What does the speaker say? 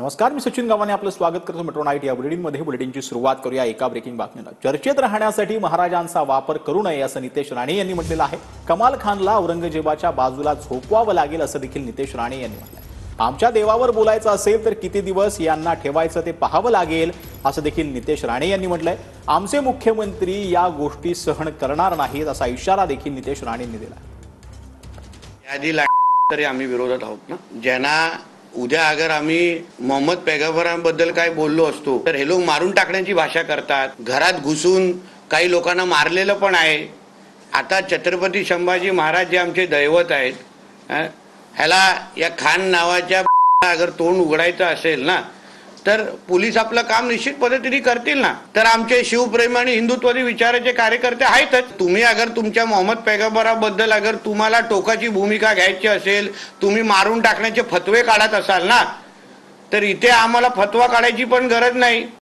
नमस्कार, मी सचिन गावाने आपलं स्वागत करतो मेट्रो नाईट या बुलेटिनमध्ये. बुलेटिनची सुरुवात करूया एका ब्रेकिंग बातमीला. चर्चेत राहण्यासाठी महाराजांचा वापर करू नये असं नितेश राणे यांनी म्हटलेलं आहे. कमाल खानला औरंगजेबाच्या बाजूला झोपवावं लागेल असं देखील नितेश राणे यांनी म्हटलंय. आमच्या देवावर बोलायचं असेल तर किती दिवस यांना ठेवायचं ते पाहावं लागेल असं देखील नितेश राणे यांनी म्हटलंय. आमचे मुख्यमंत्री या गोष्टी सहन करणार नाहीत असा इशारा देखील नितेश राणेंनी दिला. यादी तरी आम्ही विरोधात आहोत ना. ज्यांना उद्या अगर आम्ही मोहम्मद पैगंबरांबद्दल काय बोललो असतो तर हे लोक मारून टाकण्याची भाषा करतात. घरात घुसून काही लोकांना मारलेलं पण आहे. आता छत्रपती संभाजी महाराज जे आमचे दैवत आहेत, ह्याला या खान नावाच्या अगर तोंड उघडायचं असेल ना तर पोलीस आपलं काम निश्चित पद्धतीने करतील ना. तर आमचे शिवप्रेमी आणि हिंदुत्वादी विचाराचे कार्यकर्ते आहेतच. तुम्ही अगर तुमच्या मोहम्मद पैगंबराबद्दल अगर तुम्हाला टोकाची भूमिका घ्यायची असेल, तुम्ही मारून टाकण्याचे फतवे काढत असाल ना, तर इथे आम्हाला फतवा काढायची पण गरज नाही.